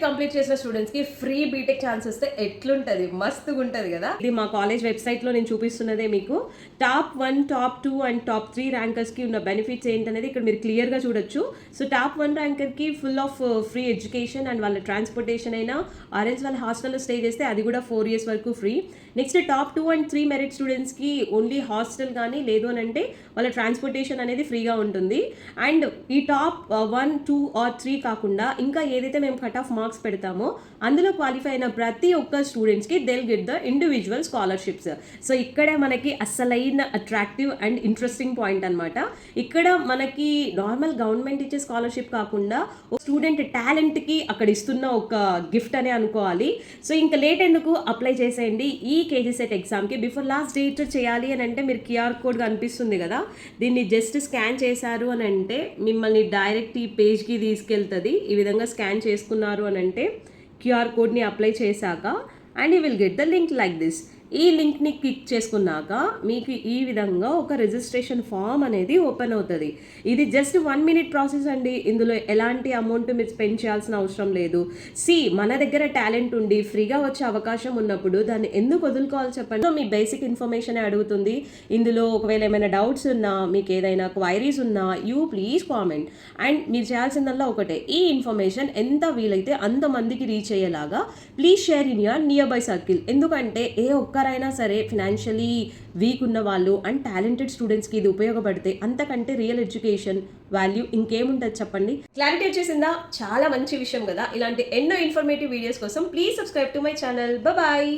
Complete చేసిన students కి free BTech chance వస్తే ఎట్లుంటది, మస్తుగా ఉంటది కదా. ఇది మా కాలేజ్ వెబ్సైట్ లో నేను చూపిస్తున్నదే మీకు. Top 1, top 2 and top 3 rankers కి ఉన్న బెనిఫిట్స్ ఏంటనేది ఇక్కడ మీరు క్లియర్ గా చూడొచ్చు. సో టాప్ 1 ర్యాంకర్ కి full of free education and వాళ్ళ ట్రాన్స్పోర్టేషన్ అయినా ఆరెంజ్ వాళ్ళ హాస్టల్లో స్టే చేస్తే అది కూడా 4 years వరకు free. Next top 2 and 3 merit students కి ఓన్లీ హాస్టల్ కానీ లేదు అని అంటే వాళ్ళ ట్రాన్స్పోర్టేషన్ అనేది ఫ్రీగా ఉంటుంది. అండ్ ఈ టాప్ 1, 2 or 3 కాకుండా ఇంకా ఏదైతే మేము కట్ ఆఫ్ మార్క్స్ పెడతామో అందులో క్వాలిఫై అయిన ప్రతి ఒక్క స్టూడెంట్స్కి they'll get the individual scholarships. So ఇక్కడే మనకి అసలైన అట్రాక్టివ్ అండ్ ఇంట్రెస్టింగ్ పాయింట్ అనమాట. ఇక్కడ మనకి నార్మల్ గవర్నమెంట్ ఇచ్చే స్కాలర్షిప్ కాకుండా స్టూడెంట్ టాలెంట్కి అక్కడ ఇస్తున్న ఒక గిఫ్ట్ అనే అనుకోవాలి. సో ఇంకా లేట్ ఎందుకు, అప్లై చేసేయండి ఈ కేజీసెట్ ఎగ్జామ్కి. బిఫోర్ లాస్ట్ డేట్ చేయాలి అని అంటే మీరు క్యూఆర్ కోడ్ కనిపిస్తుంది కదా, దీన్ని జస్ట్ స్కాన్ చేశారు అని అంటే మిమ్మల్ని డైరెక్ట్ ఈ పేజ్కి తీసుకెళ్తుంది. ఈ విధంగా స్కాన్ చేసుకున్నారు అని అంటే క్యూఆర్ కోడ్ని అప్లై చేశాక and you will get the link like this. ఈ లింక్ని క్లిక్ చేసుకున్నాక మీకు ఈ విధంగా ఒక రిజిస్ట్రేషన్ ఫామ్ అనేది ఓపెన్ అవుతుంది. ఇది జస్ట్ 1 minute ప్రాసెస్ అండి. ఇందులో ఎలాంటి అమౌంట్ మీరు స్పెండ్ చేయాల్సిన అవసరం లేదు. మన దగ్గర టాలెంట్ ఉండి ఫ్రీగా వచ్చే అవకాశం ఉన్నప్పుడు దాన్ని ఎందుకు వదులుకోవాలి చెప్పండి. మీ బేసిక్ ఇన్ఫర్మేషన్ అడుగుతుంది. ఇందులో ఒకవేళ ఏమైనా డౌట్స్ ఉన్నా, మీకు ఏదైనా క్వైరీస్ ఉన్నా యూ ప్లీజ్ కామెంట్. అండ్ మీరు చేయాల్సిందల్లా ఒకటే, ఈ ఇన్ఫర్మేషన్ ఎంత వీలైతే అంతమందికి రీచ్ అయ్యేలాగా please share in your near by circle. ఎందుకంటే ఒక్కరైనా సరే ఫినాన్షియలీ వీక్ ఉన్న వాళ్ళు అండ్ టాలెంటెడ్ స్టూడెంట్స్కి ఇది ఉపయోగపడితే అంతకంటే రియల్ ఎడ్యుకేషన్ వాల్యూ ఇంకేముంటుంది చెప్పండి. క్లారిటీ వచ్చేసిందా? చాలా మంచి విషయం కదా. ఇలాంటి ఎన్నో ఇన్ఫర్మేటివ్ వీడియోస్ కోసం please subscribe to my channel. Bye.